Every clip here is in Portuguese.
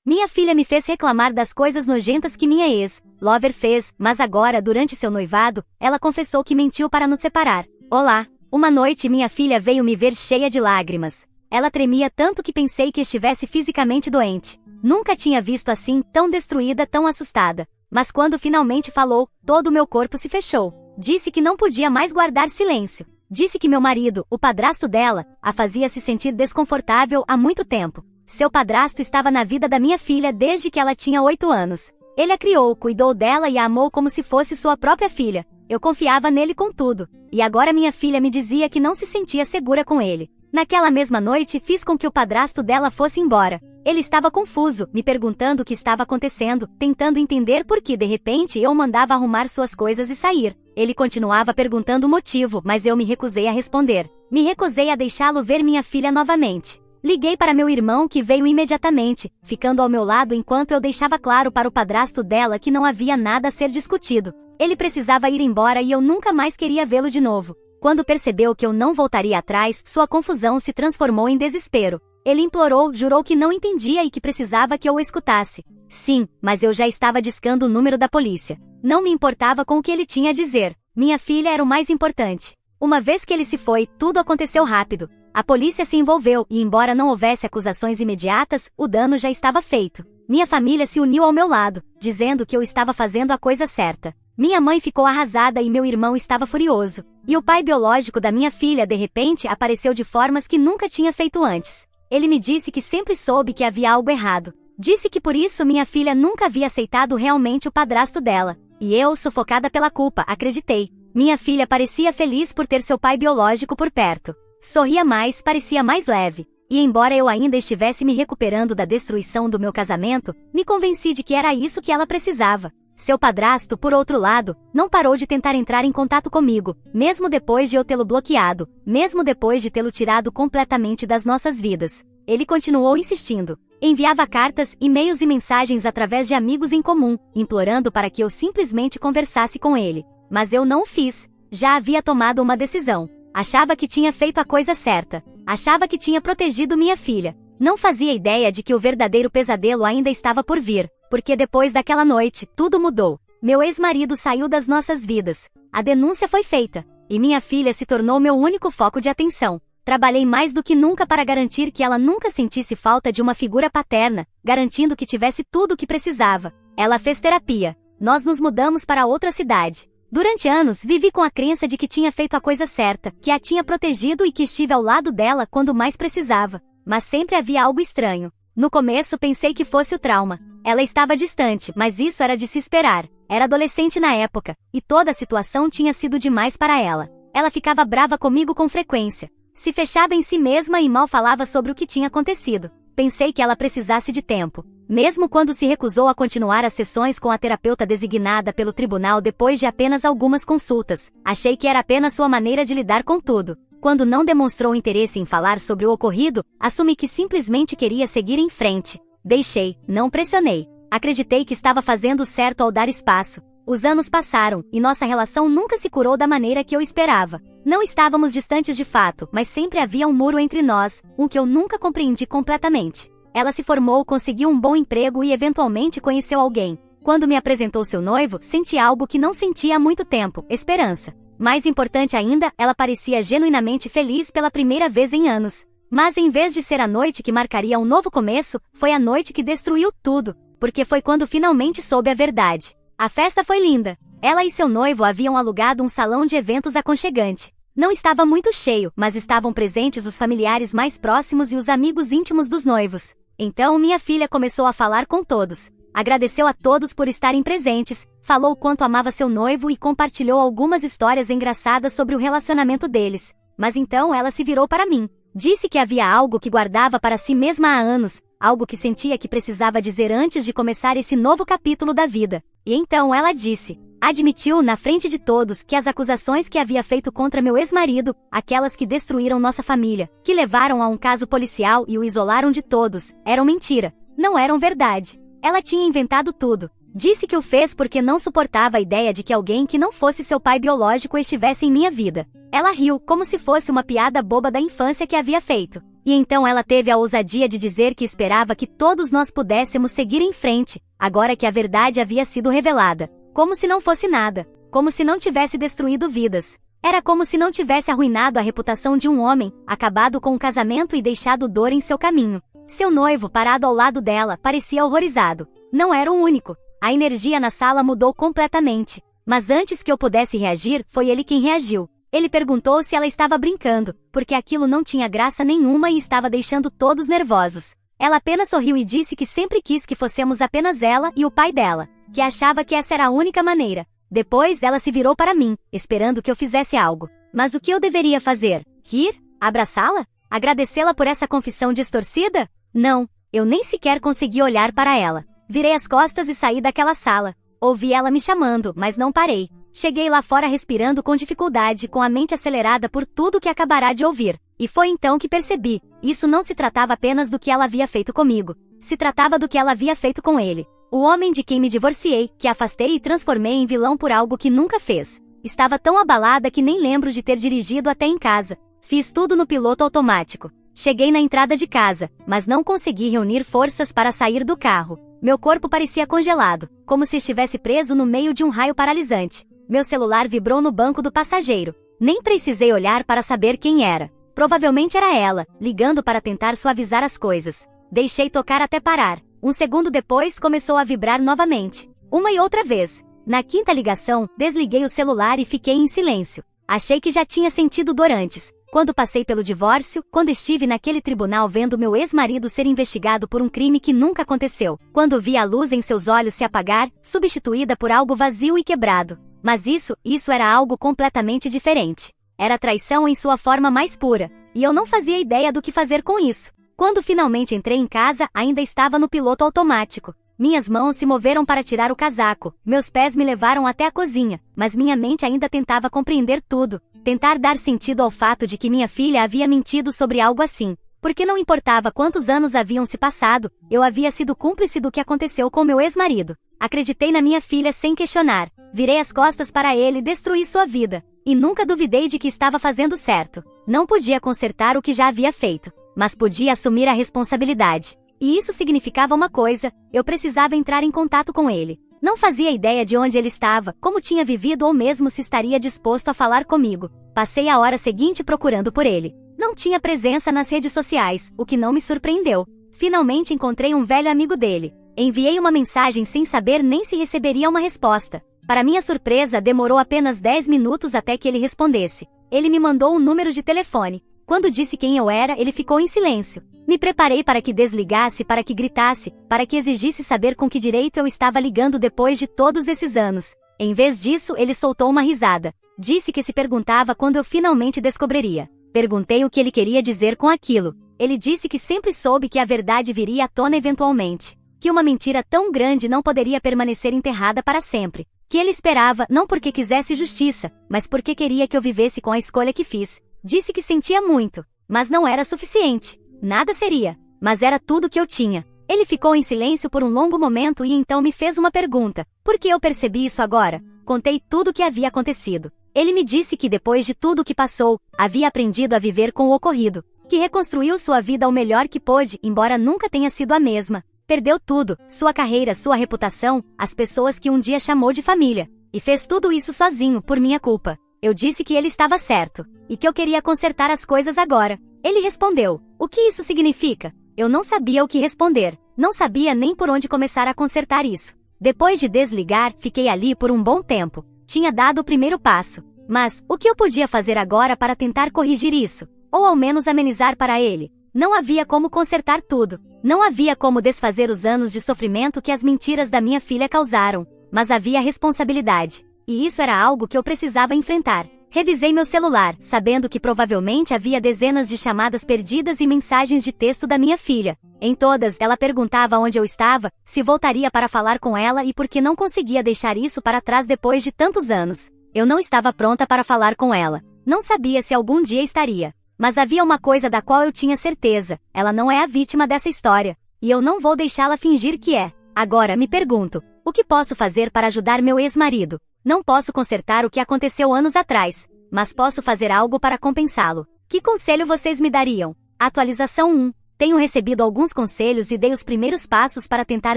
Minha filha me fez reclamar das coisas nojentas que minha ex-lover fez, mas agora, durante seu noivado, ela confessou que mentiu para nos separar. Olá! Uma noite minha filha veio me ver cheia de lágrimas. Ela tremia tanto que pensei que estivesse fisicamente doente. Nunca tinha visto assim, tão destruída, tão assustada. Mas quando finalmente falou, todo o meu corpo se fechou. Disse que não podia mais guardar silêncio. Disse que meu marido, o padrasto dela, a fazia se sentir desconfortável há muito tempo. Seu padrasto estava na vida da minha filha desde que ela tinha 8 anos. Ele a criou, cuidou dela e a amou como se fosse sua própria filha. Eu confiava nele com tudo. E agora minha filha me dizia que não se sentia segura com ele. Naquela mesma noite, fiz com que o padrasto dela fosse embora. Ele estava confuso, me perguntando o que estava acontecendo, tentando entender por que de repente eu mandava arrumar suas coisas e sair. Ele continuava perguntando o motivo, mas eu me recusei a responder. Me recusei a deixá-lo ver minha filha novamente. Liguei para meu irmão que veio imediatamente, ficando ao meu lado enquanto eu deixava claro para o padrasto dela que não havia nada a ser discutido. Ele precisava ir embora e eu nunca mais queria vê-lo de novo. Quando percebeu que eu não voltaria atrás, sua confusão se transformou em desespero. Ele implorou, jurou que não entendia e que precisava que eu o escutasse. Sim, mas eu já estava discando o número da polícia. Não me importava com o que ele tinha a dizer. Minha filha era o mais importante. Uma vez que ele se foi, tudo aconteceu rápido. A polícia se envolveu e, embora não houvesse acusações imediatas, o dano já estava feito. Minha família se uniu ao meu lado, dizendo que eu estava fazendo a coisa certa. Minha mãe ficou arrasada e meu irmão estava furioso. E o pai biológico da minha filha, de repente, apareceu de formas que nunca tinha feito antes. Ele me disse que sempre soube que havia algo errado. Disse que por isso minha filha nunca havia aceitado realmente o padrasto dela. E eu, sufocada pela culpa, acreditei. Minha filha parecia feliz por ter seu pai biológico por perto. Sorria mais, parecia mais leve. E embora eu ainda estivesse me recuperando da destruição do meu casamento, me convenci de que era isso que ela precisava. Seu padrasto, por outro lado, não parou de tentar entrar em contato comigo, mesmo depois de eu tê-lo bloqueado, mesmo depois de tê-lo tirado completamente das nossas vidas. Ele continuou insistindo. Enviava cartas, e-mails e mensagens através de amigos em comum, implorando para que eu simplesmente conversasse com ele. Mas eu não o fiz. Já havia tomado uma decisão. Achava que tinha feito a coisa certa. Achava que tinha protegido minha filha. Não fazia ideia de que o verdadeiro pesadelo ainda estava por vir, porque depois daquela noite, tudo mudou. Meu ex-marido saiu das nossas vidas. A denúncia foi feita. E minha filha se tornou meu único foco de atenção. Trabalhei mais do que nunca para garantir que ela nunca sentisse falta de uma figura paterna, garantindo que tivesse tudo o que precisava. Ela fez terapia. Nós nos mudamos para outra cidade. Durante anos, vivi com a crença de que tinha feito a coisa certa, que a tinha protegido e que estive ao lado dela quando mais precisava. Mas sempre havia algo estranho. No começo pensei que fosse o trauma. Ela estava distante, mas isso era de se esperar. Era adolescente na época, e toda a situação tinha sido demais para ela. Ela ficava brava comigo com frequência. Se fechava em si mesma e mal falava sobre o que tinha acontecido. Pensei que ela precisasse de tempo. Mesmo quando se recusou a continuar as sessões com a terapeuta designada pelo tribunal depois de apenas algumas consultas, achei que era apenas sua maneira de lidar com tudo. Quando não demonstrou interesse em falar sobre o ocorrido, assumi que simplesmente queria seguir em frente. Deixei, não pressionei. Acreditei que estava fazendo certo ao dar espaço. Os anos passaram, e nossa relação nunca se curou da maneira que eu esperava. Não estávamos distantes de fato, mas sempre havia um muro entre nós, um que eu nunca compreendi completamente. Ela se formou, conseguiu um bom emprego e eventualmente conheceu alguém. Quando me apresentou seu noivo, senti algo que não sentia há muito tempo, esperança. Mais importante ainda, ela parecia genuinamente feliz pela primeira vez em anos. Mas em vez de ser a noite que marcaria um novo começo, foi a noite que destruiu tudo, porque foi quando finalmente soube a verdade. A festa foi linda. Ela e seu noivo haviam alugado um salão de eventos aconchegante. Não estava muito cheio, mas estavam presentes os familiares mais próximos e os amigos íntimos dos noivos. Então minha filha começou a falar com todos. Agradeceu a todos por estarem presentes, falou o quanto amava seu noivo e compartilhou algumas histórias engraçadas sobre o relacionamento deles. Mas então ela se virou para mim. Disse que havia algo que guardava para si mesma há anos, algo que sentia que precisava dizer antes de começar esse novo capítulo da vida. E então ela disse. Admitiu na frente de todos que as acusações que havia feito contra meu ex-marido, aquelas que destruíram nossa família, que levaram a um caso policial e o isolaram de todos, eram mentira, não eram verdade. Ela tinha inventado tudo. Disse que o fez porque não suportava a ideia de que alguém que não fosse seu pai biológico estivesse em minha vida. Ela riu, como se fosse uma piada boba da infância que havia feito. E então ela teve a ousadia de dizer que esperava que todos nós pudéssemos seguir em frente, agora que a verdade havia sido revelada. Como se não fosse nada. Como se não tivesse destruído vidas. Era como se não tivesse arruinado a reputação de um homem, acabado com o casamento e deixado dor em seu caminho. Seu noivo, parado ao lado dela, parecia horrorizado. Não era o único. A energia na sala mudou completamente. Mas antes que eu pudesse reagir, foi ele quem reagiu. Ele perguntou se ela estava brincando, porque aquilo não tinha graça nenhuma e estava deixando todos nervosos. Ela apenas sorriu e disse que sempre quis que fossemos apenas ela e o pai dela, que achava que essa era a única maneira. Depois ela se virou para mim, esperando que eu fizesse algo. Mas o que eu deveria fazer? Rir? Abraçá-la? Agradecê-la por essa confissão distorcida? Não, eu nem sequer consegui olhar para ela. Virei as costas e saí daquela sala. Ouvi ela me chamando, mas não parei. Cheguei lá fora respirando com dificuldade, com a mente acelerada por tudo que acabará de ouvir. E foi então que percebi, isso não se tratava apenas do que ela havia feito comigo. Se tratava do que ela havia feito com ele. O homem de quem me divorciei, que afastei e transformei em vilão por algo que nunca fez. Estava tão abalada que nem lembro de ter dirigido até em casa. Fiz tudo no piloto automático. Cheguei na entrada de casa, mas não consegui reunir forças para sair do carro. Meu corpo parecia congelado, como se estivesse preso no meio de um raio paralisante. Meu celular vibrou no banco do passageiro. Nem precisei olhar para saber quem era. Provavelmente era ela, ligando para tentar suavizar as coisas. Deixei tocar até parar. Um segundo depois começou a vibrar novamente. Uma e outra vez. Na quinta ligação, desliguei o celular e fiquei em silêncio. Achei que já tinha sentido dor antes. Quando passei pelo divórcio, quando estive naquele tribunal vendo meu ex-marido ser investigado por um crime que nunca aconteceu. Quando vi a luz em seus olhos se apagar, substituída por algo vazio e quebrado. Mas isso era algo completamente diferente. Era traição em sua forma mais pura. E eu não fazia ideia do que fazer com isso. Quando finalmente entrei em casa, ainda estava no piloto automático. Minhas mãos se moveram para tirar o casaco. Meus pés me levaram até a cozinha. Mas minha mente ainda tentava compreender tudo. Tentar dar sentido ao fato de que minha filha havia mentido sobre algo assim. Porque não importava quantos anos haviam se passado, eu havia sido cúmplice do que aconteceu com meu ex-marido. Acreditei na minha filha sem questionar. Virei as costas para ele e destruí sua vida. E nunca duvidei de que estava fazendo certo. Não podia consertar o que já havia feito, mas podia assumir a responsabilidade. E isso significava uma coisa, eu precisava entrar em contato com ele. Não fazia ideia de onde ele estava, como tinha vivido ou mesmo se estaria disposto a falar comigo. Passei a hora seguinte procurando por ele. Não tinha presença nas redes sociais, o que não me surpreendeu. Finalmente encontrei um velho amigo dele. Enviei uma mensagem sem saber nem se receberia uma resposta. Para minha surpresa, demorou apenas 10 minutos até que ele respondesse. Ele me mandou um número de telefone. Quando disse quem eu era, ele ficou em silêncio. Me preparei para que desligasse, para que gritasse, para que exigisse saber com que direito eu estava ligando depois de todos esses anos. Em vez disso, ele soltou uma risada. Disse que se perguntava quando eu finalmente descobriria. Perguntei o que ele queria dizer com aquilo. Ele disse que sempre soube que a verdade viria à tona eventualmente. Que uma mentira tão grande não poderia permanecer enterrada para sempre. Que ele esperava, não porque quisesse justiça, mas porque queria que eu vivesse com a escolha que fiz. Disse que sentia muito, mas não era suficiente. Nada seria, mas era tudo que eu tinha. Ele ficou em silêncio por um longo momento e então me fez uma pergunta. Por que eu percebi isso agora? Contei tudo o que havia acontecido. Ele me disse que depois de tudo o que passou, havia aprendido a viver com o ocorrido. Que reconstruiu sua vida o melhor que pôde, embora nunca tenha sido a mesma. Perdeu tudo, sua carreira, sua reputação, as pessoas que um dia chamou de família. E fez tudo isso sozinho, por minha culpa. Eu disse que ele estava certo. E que eu queria consertar as coisas agora. Ele respondeu, o que isso significa? Eu não sabia o que responder. Não sabia nem por onde começar a consertar isso. Depois de desligar, fiquei ali por um bom tempo. Tinha dado o primeiro passo. Mas, o que eu podia fazer agora para tentar corrigir isso? Ou ao menos amenizar para ele? Não havia como consertar tudo. Não havia como desfazer os anos de sofrimento que as mentiras da minha filha causaram. Mas havia responsabilidade. E isso era algo que eu precisava enfrentar. Revisei meu celular, sabendo que provavelmente havia dezenas de chamadas perdidas e mensagens de texto da minha filha. Em todas, ela perguntava onde eu estava, se voltaria para falar com ela e por que não conseguia deixar isso para trás depois de tantos anos. Eu não estava pronta para falar com ela. Não sabia se algum dia estaria. Mas havia uma coisa da qual eu tinha certeza, ela não é a vítima dessa história. E eu não vou deixá-la fingir que é. Agora me pergunto, o que posso fazer para ajudar meu ex-marido? Não posso consertar o que aconteceu anos atrás, mas posso fazer algo para compensá-lo. Que conselho vocês me dariam? Atualização 1. Tenho recebido alguns conselhos e dei os primeiros passos para tentar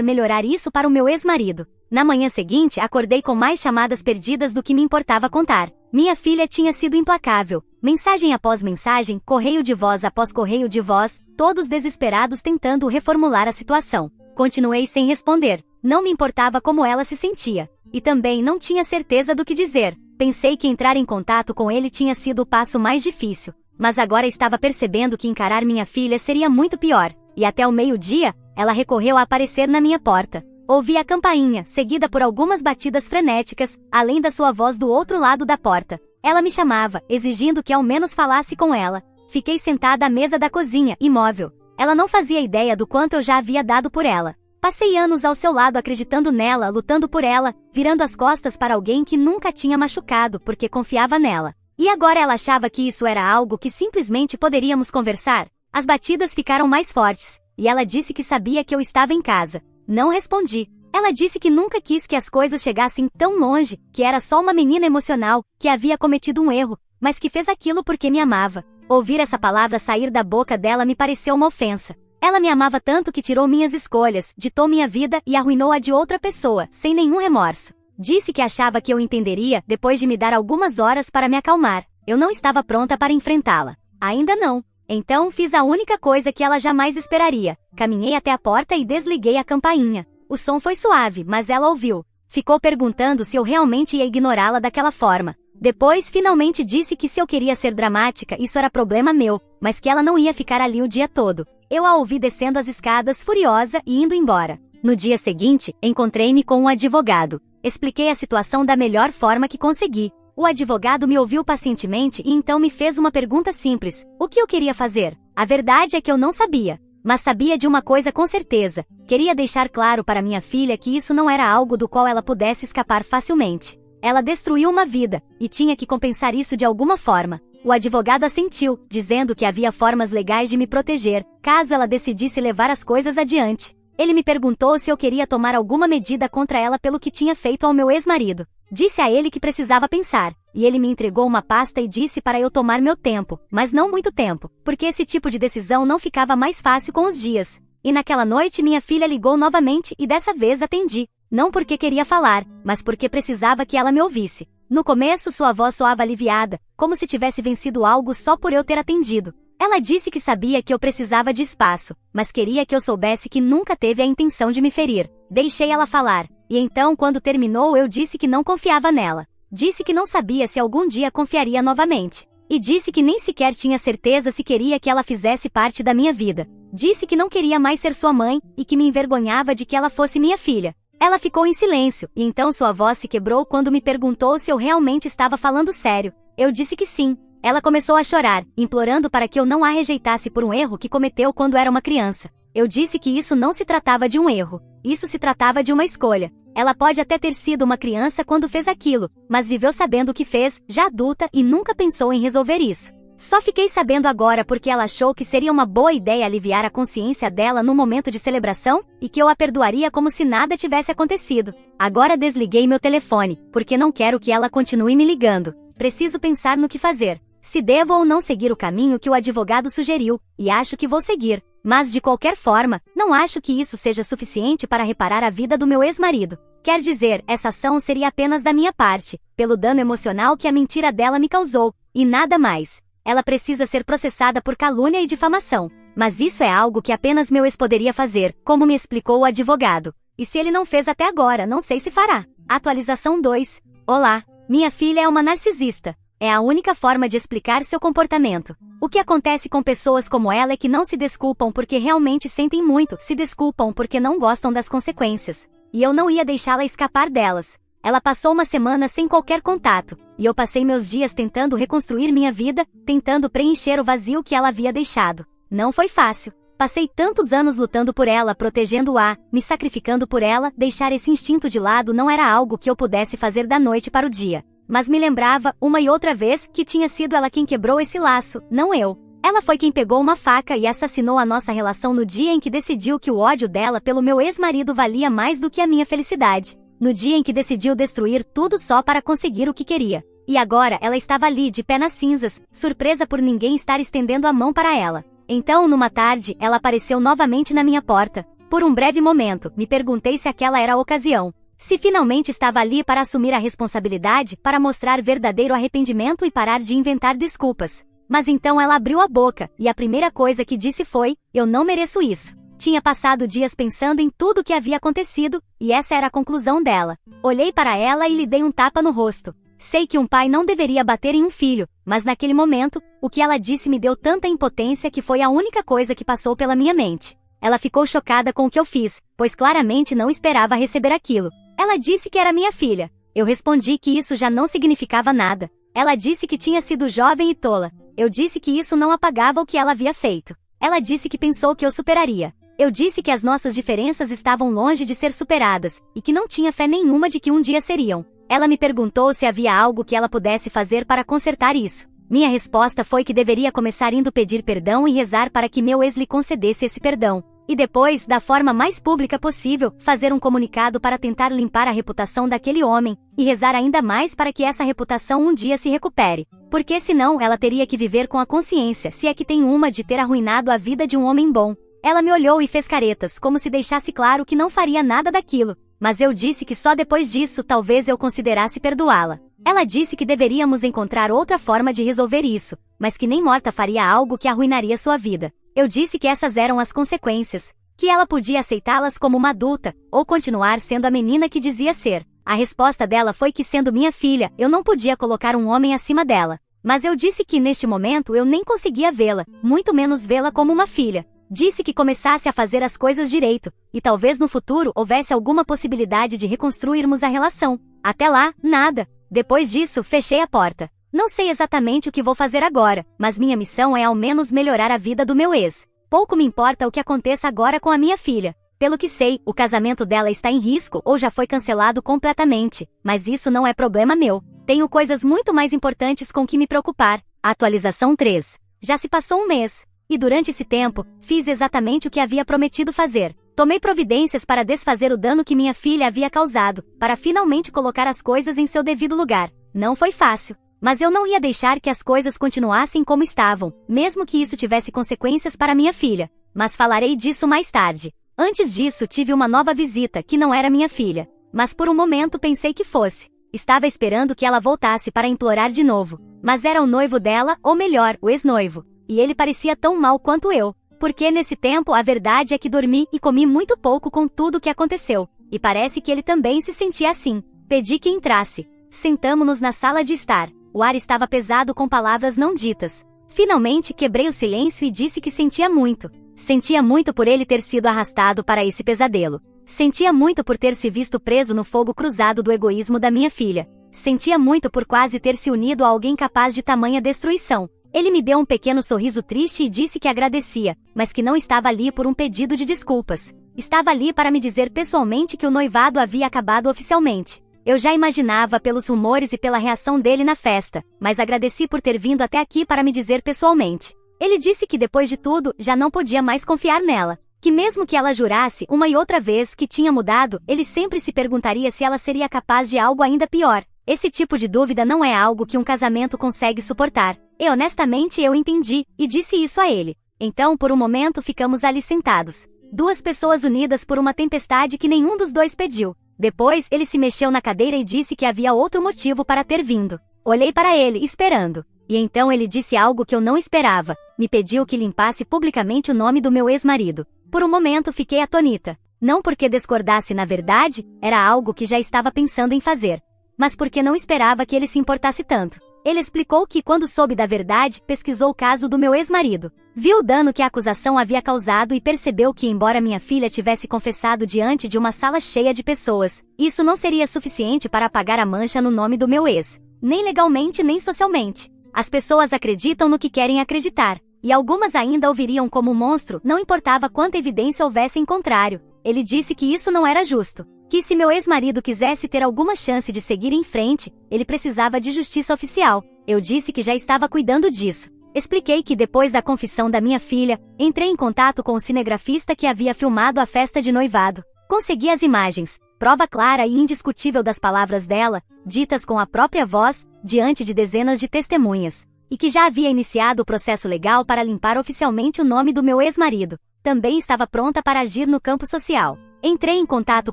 melhorar isso para o meu ex-marido. Na manhã seguinte, acordei com mais chamadas perdidas do que me importava contar. Minha filha tinha sido implacável. Mensagem após mensagem, correio de voz após correio de voz, todos desesperados tentando reformular a situação. Continuei sem responder. Não me importava como ela se sentia. E também não tinha certeza do que dizer. Pensei que entrar em contato com ele tinha sido o passo mais difícil. Mas agora estava percebendo que encarar minha filha seria muito pior. E até o meio-dia, ela recorreu a aparecer na minha porta. Ouvi a campainha, seguida por algumas batidas frenéticas, além da sua voz do outro lado da porta. Ela me chamava, exigindo que ao menos falasse com ela. Fiquei sentada à mesa da cozinha, imóvel. Ela não fazia ideia do quanto eu já havia dado por ela. Passei anos ao seu lado acreditando nela, lutando por ela, virando as costas para alguém que nunca tinha machucado porque confiava nela. E agora ela achava que isso era algo que simplesmente poderíamos conversar? As batidas ficaram mais fortes, e ela disse que sabia que eu estava em casa. Não respondi. Ela disse que nunca quis que as coisas chegassem tão longe, que era só uma menina emocional, que havia cometido um erro, mas que fez aquilo porque me amava. Ouvir essa palavra sair da boca dela me pareceu uma ofensa. Ela me amava tanto que tirou minhas escolhas, ditou minha vida e arruinou a de outra pessoa, sem nenhum remorso. Disse que achava que eu entenderia depois de me dar algumas horas para me acalmar. Eu não estava pronta para enfrentá-la. Ainda não. Então fiz a única coisa que ela jamais esperaria. Caminhei até a porta e desliguei a campainha. O som foi suave, mas ela ouviu. Ficou perguntando se eu realmente ia ignorá-la daquela forma. Depois finalmente disse que se eu queria ser dramática, isso era problema meu, mas que ela não ia ficar ali o dia todo. Eu a ouvi descendo as escadas furiosa e indo embora. No dia seguinte, encontrei-me com um advogado. Expliquei a situação da melhor forma que consegui. O advogado me ouviu pacientemente e então me fez uma pergunta simples. O que eu queria fazer? A verdade é que eu não sabia. Mas sabia de uma coisa com certeza. Queria deixar claro para minha filha que isso não era algo do qual ela pudesse escapar facilmente. Ela destruiu uma vida, e tinha que compensar isso de alguma forma. O advogado assentiu, dizendo que havia formas legais de me proteger, caso ela decidisse levar as coisas adiante. Ele me perguntou se eu queria tomar alguma medida contra ela pelo que tinha feito ao meu ex-marido. Disse a ele que precisava pensar, e ele me entregou uma pasta e disse para eu tomar meu tempo, mas não muito tempo, porque esse tipo de decisão não ficava mais fácil com os dias. E naquela noite minha filha ligou novamente e dessa vez atendi. Não porque queria falar, mas porque precisava que ela me ouvisse. No começo sua voz soava aliviada, como se tivesse vencido algo só por eu ter atendido. Ela disse que sabia que eu precisava de espaço, mas queria que eu soubesse que nunca teve a intenção de me ferir. Deixei ela falar, e então quando terminou eu disse que não confiava nela. Disse que não sabia se algum dia confiaria novamente. E disse que nem sequer tinha certeza se queria que ela fizesse parte da minha vida. Disse que não queria mais ser sua mãe, e que me envergonhava de que ela fosse minha filha. Ela ficou em silêncio, e então sua voz se quebrou quando me perguntou se eu realmente estava falando sério. Eu disse que sim. Ela começou a chorar, implorando para que eu não a rejeitasse por um erro que cometeu quando era uma criança. Eu disse que isso não se tratava de um erro. Isso se tratava de uma escolha. Ela pode até ter sido uma criança quando fez aquilo, mas viveu sabendo o que fez, já adulta, e nunca pensou em resolver isso. Só fiquei sabendo agora porque ela achou que seria uma boa ideia aliviar a consciência dela num momento de celebração, e que eu a perdoaria como se nada tivesse acontecido. Agora desliguei meu telefone, porque não quero que ela continue me ligando. Preciso pensar no que fazer. Se devo ou não seguir o caminho que o advogado sugeriu, e acho que vou seguir. Mas de qualquer forma, não acho que isso seja suficiente para reparar a vida do meu ex-marido. Quer dizer, essa ação seria apenas da minha parte, pelo dano emocional que a mentira dela me causou, e nada mais. Ela precisa ser processada por calúnia e difamação. Mas isso é algo que apenas meu ex poderia fazer, como me explicou o advogado. E se ele não fez até agora, não sei se fará. Atualização 2. Olá, minha filha é uma narcisista. É a única forma de explicar seu comportamento. O que acontece com pessoas como ela é que não se desculpam porque realmente sentem muito, se desculpam porque não gostam das consequências. E eu não ia deixá-la escapar delas. Ela passou uma semana sem qualquer contato, e eu passei meus dias tentando reconstruir minha vida, tentando preencher o vazio que ela havia deixado. Não foi fácil. Passei tantos anos lutando por ela, protegendo-a, me sacrificando por ela, deixar esse instinto de lado não era algo que eu pudesse fazer da noite para o dia. Mas me lembrava, uma e outra vez, que tinha sido ela quem quebrou esse laço, não eu. Ela foi quem pegou uma faca e assassinou a nossa relação no dia em que decidiu que o ódio dela pelo meu ex-marido valia mais do que a minha felicidade. No dia em que decidiu destruir tudo só para conseguir o que queria. E agora ela estava ali de pé nas cinzas, surpresa por ninguém estar estendendo a mão para ela. Então, numa tarde, ela apareceu novamente na minha porta. Por um breve momento, me perguntei se aquela era a ocasião. Se finalmente estava ali para assumir a responsabilidade, para mostrar verdadeiro arrependimento e parar de inventar desculpas. Mas então ela abriu a boca, e a primeira coisa que disse foi: eu não mereço isso. Tinha passado dias pensando em tudo o que havia acontecido, e essa era a conclusão dela. Olhei para ela e lhe dei um tapa no rosto. Sei que um pai não deveria bater em um filho, mas naquele momento, o que ela disse me deu tanta impotência que foi a única coisa que passou pela minha mente. Ela ficou chocada com o que eu fiz, pois claramente não esperava receber aquilo. Ela disse que era minha filha. Eu respondi que isso já não significava nada. Ela disse que tinha sido jovem e tola. Eu disse que isso não apagava o que ela havia feito. Ela disse que pensou que eu superaria. Eu disse que as nossas diferenças estavam longe de ser superadas, e que não tinha fé nenhuma de que um dia seriam. Ela me perguntou se havia algo que ela pudesse fazer para consertar isso. Minha resposta foi que deveria começar indo pedir perdão e rezar para que meu ex lhe concedesse esse perdão. E depois, da forma mais pública possível, fazer um comunicado para tentar limpar a reputação daquele homem, e rezar ainda mais para que essa reputação um dia se recupere. Porque senão ela teria que viver com a consciência, se é que tem uma, de ter arruinado a vida de um homem bom. Ela me olhou e fez caretas, como se deixasse claro que não faria nada daquilo. Mas eu disse que só depois disso talvez eu considerasse perdoá-la. Ela disse que deveríamos encontrar outra forma de resolver isso, mas que nem morta faria algo que arruinaria sua vida. Eu disse que essas eram as consequências, que ela podia aceitá-las como uma adulta, ou continuar sendo a menina que dizia ser. A resposta dela foi que, sendo minha filha, eu não podia colocar um homem acima dela. Mas eu disse que neste momento eu nem conseguia vê-la, muito menos vê-la como uma filha. Disse que começasse a fazer as coisas direito, e talvez no futuro houvesse alguma possibilidade de reconstruirmos a relação. Até lá, nada. Depois disso, fechei a porta. Não sei exatamente o que vou fazer agora, mas minha missão é ao menos melhorar a vida do meu ex. Pouco me importa o que aconteça agora com a minha filha. Pelo que sei, o casamento dela está em risco ou já foi cancelado completamente, mas isso não é problema meu. Tenho coisas muito mais importantes com que me preocupar. Atualização 3. Já se passou um mês. E durante esse tempo, fiz exatamente o que havia prometido fazer. Tomei providências para desfazer o dano que minha filha havia causado, para finalmente colocar as coisas em seu devido lugar. Não foi fácil. Mas eu não ia deixar que as coisas continuassem como estavam, mesmo que isso tivesse consequências para minha filha. Mas falarei disso mais tarde. Antes disso, tive uma nova visita, que não era minha filha. Mas por um momento pensei que fosse. Estava esperando que ela voltasse para implorar de novo. Mas era o noivo dela, ou melhor, o ex-noivo. E ele parecia tão mal quanto eu. Porque nesse tempo a verdade é que dormi e comi muito pouco com tudo o que aconteceu. E parece que ele também se sentia assim. Pedi que entrasse. Sentamo-nos na sala de estar. O ar estava pesado com palavras não ditas. Finalmente quebrei o silêncio e disse que sentia muito. Sentia muito por ele ter sido arrastado para esse pesadelo. Sentia muito por ter se visto preso no fogo cruzado do egoísmo da minha filha. Sentia muito por quase ter se unido a alguém capaz de tamanha destruição. Ele me deu um pequeno sorriso triste e disse que agradecia, mas que não estava ali por um pedido de desculpas. Estava ali para me dizer pessoalmente que o noivado havia acabado oficialmente. Eu já imaginava pelos rumores e pela reação dele na festa, mas agradeci por ter vindo até aqui para me dizer pessoalmente. Ele disse que depois de tudo, já não podia mais confiar nela. Que mesmo que ela jurasse uma e outra vez que tinha mudado, ele sempre se perguntaria se ela seria capaz de algo ainda pior. Esse tipo de dúvida não é algo que um casamento consegue suportar. E honestamente eu entendi, e disse isso a ele. Então por um momento ficamos ali sentados. Duas pessoas unidas por uma tempestade que nenhum dos dois pediu. Depois, ele se mexeu na cadeira e disse que havia outro motivo para ter vindo. Olhei para ele, esperando. E então ele disse algo que eu não esperava. Me pediu que limpasse publicamente o nome do meu ex-marido. Por um momento fiquei atonita. Não porque discordasse na verdade, era algo que já estava pensando em fazer. Mas porque não esperava que ele se importasse tanto. Ele explicou que, quando soube da verdade, pesquisou o caso do meu ex-marido. Viu o dano que a acusação havia causado e percebeu que, embora minha filha tivesse confessado diante de uma sala cheia de pessoas, isso não seria suficiente para apagar a mancha no nome do meu ex. Nem legalmente nem socialmente. As pessoas acreditam no que querem acreditar. E algumas ainda o viriam como um monstro, não importava quanta evidência houvesse em contrário. Ele disse que isso não era justo. Que se meu ex-marido quisesse ter alguma chance de seguir em frente, ele precisava de justiça oficial. Eu disse que já estava cuidando disso. Expliquei que depois da confissão da minha filha, entrei em contato com o cinegrafista que havia filmado a festa de noivado. Consegui as imagens, prova clara e indiscutível das palavras dela, ditas com a própria voz, diante de dezenas de testemunhas. e que já havia iniciado o processo legal para limpar oficialmente o nome do meu ex-marido. Também estava pronta para agir no campo social. Entrei em contato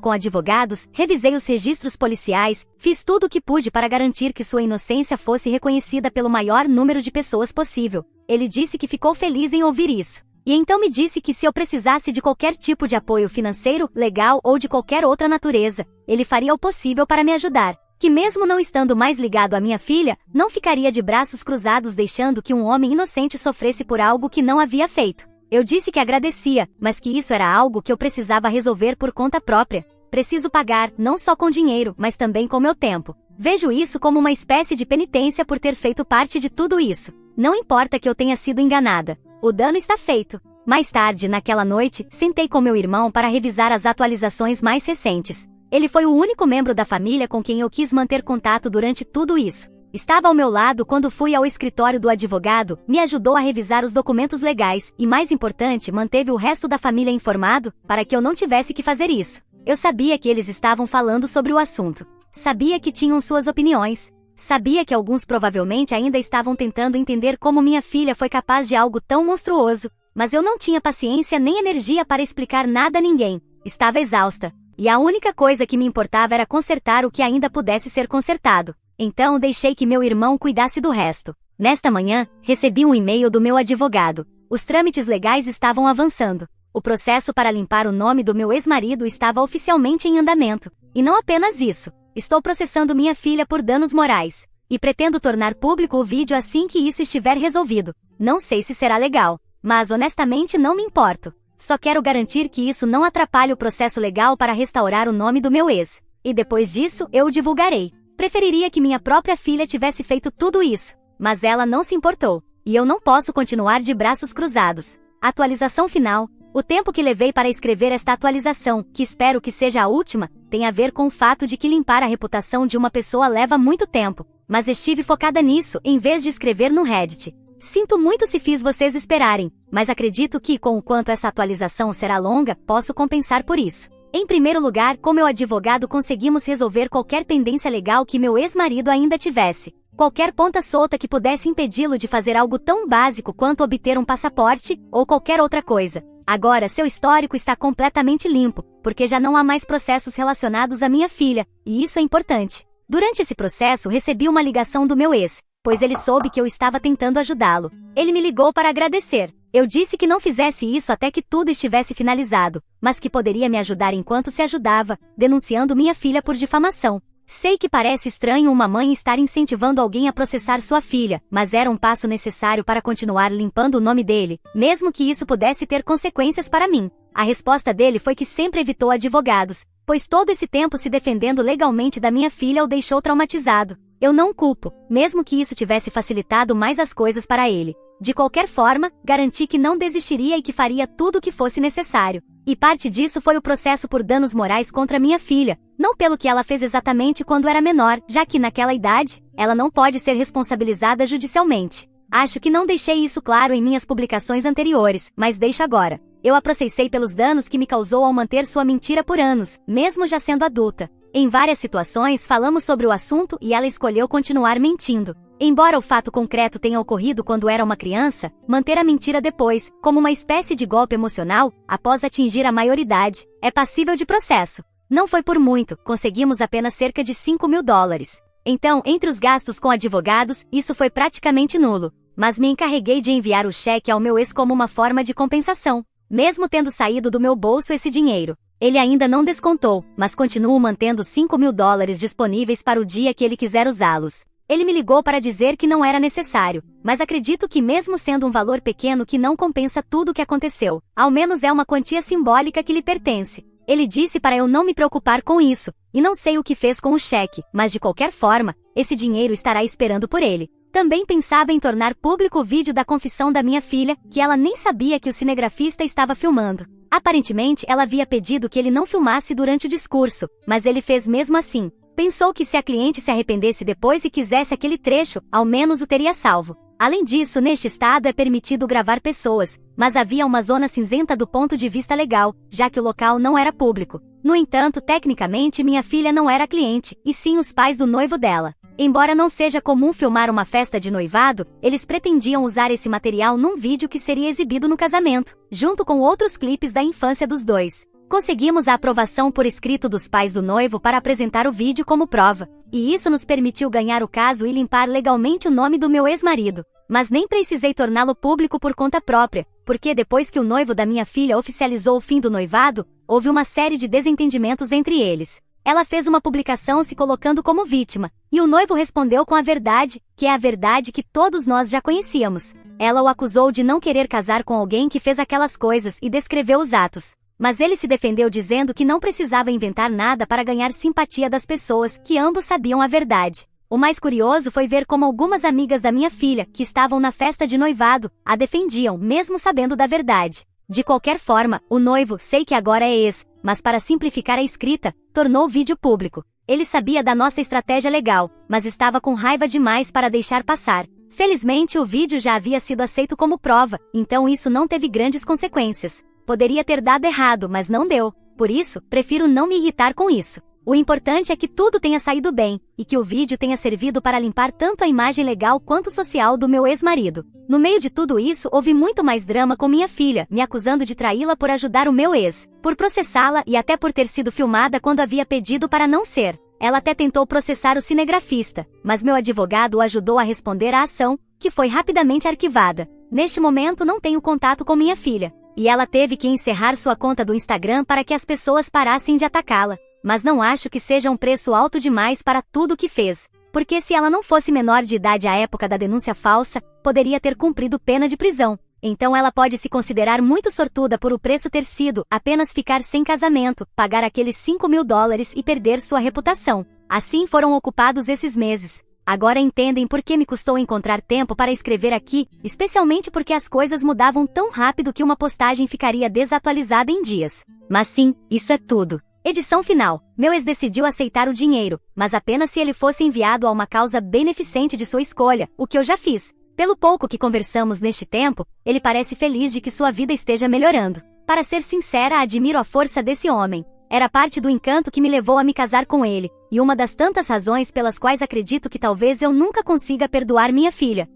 com advogados, revisei os registros policiais, fiz tudo o que pude para garantir que sua inocência fosse reconhecida pelo maior número de pessoas possível. Ele disse que ficou feliz em ouvir isso. E então me disse que se eu precisasse de qualquer tipo de apoio financeiro, legal ou de qualquer outra natureza, ele faria o possível para me ajudar. Que mesmo não estando mais ligado à minha filha, não ficaria de braços cruzados deixando que um homem inocente sofresse por algo que não havia feito. Eu disse que agradecia, mas que isso era algo que eu precisava resolver por conta própria. Preciso pagar, não só com dinheiro, mas também com meu tempo. Vejo isso como uma espécie de penitência por ter feito parte de tudo isso. Não importa que eu tenha sido enganada. O dano está feito. Mais tarde, naquela noite, sentei com meu irmão para revisar as atualizações mais recentes. Ele foi o único membro da família com quem eu quis manter contato durante tudo isso. Estava ao meu lado quando fui ao escritório do advogado, me ajudou a revisar os documentos legais e, mais importante, manteve o resto da família informado, para que eu não tivesse que fazer isso. Eu sabia que eles estavam falando sobre o assunto. Sabia que tinham suas opiniões. Sabia que alguns provavelmente ainda estavam tentando entender como minha filha foi capaz de algo tão monstruoso, mas eu não tinha paciência nem energia para explicar nada a ninguém. Estava exausta. E a única coisa que me importava era consertar o que ainda pudesse ser consertado. Então deixei que meu irmão cuidasse do resto. Nesta manhã, recebi um e-mail do meu advogado. Os trâmites legais estavam avançando. O processo para limpar o nome do meu ex-marido estava oficialmente em andamento. E não apenas isso. Estou processando minha filha por danos morais. E pretendo tornar público o vídeo assim que isso estiver resolvido. Não sei se será legal. Mas honestamente não me importo. Só quero garantir que isso não atrapalhe o processo legal para restaurar o nome do meu ex. E depois disso, eu o divulgarei. Preferiria que minha própria filha tivesse feito tudo isso, mas ela não se importou, e eu não posso continuar de braços cruzados. Atualização final. O tempo que levei para escrever esta atualização, que espero que seja a última, tem a ver com o fato de que limpar a reputação de uma pessoa leva muito tempo, mas estive focada nisso em vez de escrever no Reddit. Sinto muito se fiz vocês esperarem, mas acredito que, com o quanto essa atualização será longa, posso compensar por isso. Em primeiro lugar, com meu advogado conseguimos resolver qualquer pendência legal que meu ex-marido ainda tivesse. Qualquer ponta solta que pudesse impedi-lo de fazer algo tão básico quanto obter um passaporte, ou qualquer outra coisa. Agora seu histórico está completamente limpo, porque já não há mais processos relacionados à minha filha, e isso é importante. Durante esse processo recebi uma ligação do meu ex, pois ele soube que eu estava tentando ajudá-lo. Ele me ligou para agradecer. Eu disse que não fizesse isso até que tudo estivesse finalizado, mas que poderia me ajudar enquanto se ajudava, denunciando minha filha por difamação. Sei que parece estranho uma mãe estar incentivando alguém a processar sua filha, mas era um passo necessário para continuar limpando o nome dele, mesmo que isso pudesse ter consequências para mim. A resposta dele foi que sempre evitou advogados, pois todo esse tempo se defendendo legalmente da minha filha o deixou traumatizado. Eu não o culpo, mesmo que isso tivesse facilitado mais as coisas para ele. De qualquer forma, garanti que não desistiria e que faria tudo o que fosse necessário. E parte disso foi o processo por danos morais contra minha filha, não pelo que ela fez exatamente quando era menor, já que naquela idade, ela não pode ser responsabilizada judicialmente. Acho que não deixei isso claro em minhas publicações anteriores, mas deixo agora. Eu a processei pelos danos que me causou ao manter sua mentira por anos, mesmo já sendo adulta. Em várias situações falamos sobre o assunto e ela escolheu continuar mentindo. Embora o fato concreto tenha ocorrido quando era uma criança, manter a mentira depois, como uma espécie de golpe emocional, após atingir a maioridade, é passível de processo. Não foi por muito, conseguimos apenas cerca de $5.000. Então, entre os gastos com advogados, isso foi praticamente nulo. Mas me encarreguei de enviar o cheque ao meu ex como uma forma de compensação, mesmo tendo saído do meu bolso esse dinheiro. Ele ainda não descontou, mas continuo mantendo $5.000 disponíveis para o dia que ele quiser usá-los. Ele me ligou para dizer que não era necessário, mas acredito que mesmo sendo um valor pequeno que não compensa tudo o que aconteceu, ao menos é uma quantia simbólica que lhe pertence. Ele disse para eu não me preocupar com isso, e não sei o que fez com o cheque, mas de qualquer forma, esse dinheiro estará esperando por ele. Também pensava em tornar público o vídeo da confissão da minha filha, que ela nem sabia que o cinegrafista estava filmando. Aparentemente, ela havia pedido que ele não filmasse durante o discurso, mas ele fez mesmo assim. Pensou que se a cliente se arrependesse depois e quisesse aquele trecho, ao menos o teria salvo. Além disso, neste estado é permitido gravar pessoas, mas havia uma zona cinzenta do ponto de vista legal, já que o local não era público. No entanto, tecnicamente minha filha não era cliente, e sim os pais do noivo dela. Embora não seja comum filmar uma festa de noivado, eles pretendiam usar esse material num vídeo que seria exibido no casamento, junto com outros clipes da infância dos dois. Conseguimos a aprovação por escrito dos pais do noivo para apresentar o vídeo como prova, e isso nos permitiu ganhar o caso e limpar legalmente o nome do meu ex-marido. Mas nem precisei torná-lo público por conta própria, porque depois que o noivo da minha filha oficializou o fim do noivado, houve uma série de desentendimentos entre eles. Ela fez uma publicação se colocando como vítima, e o noivo respondeu com a verdade, que é a verdade que todos nós já conhecíamos. Ela o acusou de não querer casar com alguém que fez aquelas coisas e descreveu os atos. Mas ele se defendeu dizendo que não precisava inventar nada para ganhar simpatia das pessoas, que ambos sabiam a verdade. O mais curioso foi ver como algumas amigas da minha filha, que estavam na festa de noivado, a defendiam, mesmo sabendo da verdade. De qualquer forma, o noivo, sei que agora é ex, mas para simplificar a escrita, tornou o vídeo público. Ele sabia da nossa estratégia legal, mas estava com raiva demais para deixar passar. Felizmente o vídeo já havia sido aceito como prova, então isso não teve grandes consequências. Poderia ter dado errado, mas não deu. Por isso, prefiro não me irritar com isso. O importante é que tudo tenha saído bem, e que o vídeo tenha servido para limpar tanto a imagem legal quanto social do meu ex-marido. No meio de tudo isso, houve muito mais drama com minha filha, me acusando de traí-la por ajudar o meu ex, por processá-la e até por ter sido filmada quando havia pedido para não ser. Ela até tentou processar o cinegrafista, mas meu advogado o ajudou a responder à ação, que foi rapidamente arquivada. Neste momento não tenho contato com minha filha, e ela teve que encerrar sua conta do Instagram para que as pessoas parassem de atacá-la. Mas não acho que seja um preço alto demais para tudo o que fez, porque se ela não fosse menor de idade à época da denúncia falsa, poderia ter cumprido pena de prisão. Então ela pode se considerar muito sortuda por o preço ter sido apenas ficar sem casamento, pagar aqueles $5.000 e perder sua reputação. Assim foram ocupados esses meses. Agora entendem por que me custou encontrar tempo para escrever aqui, especialmente porque as coisas mudavam tão rápido que uma postagem ficaria desatualizada em dias. Mas sim, isso é tudo. Edição final. Meu ex decidiu aceitar o dinheiro, mas apenas se ele fosse enviado a uma causa beneficente de sua escolha, o que eu já fiz. Pelo pouco que conversamos neste tempo, ele parece feliz de que sua vida esteja melhorando. Para ser sincera, admiro a força desse homem. Era parte do encanto que me levou a me casar com ele, e uma das tantas razões pelas quais acredito que talvez eu nunca consiga perdoar minha filha.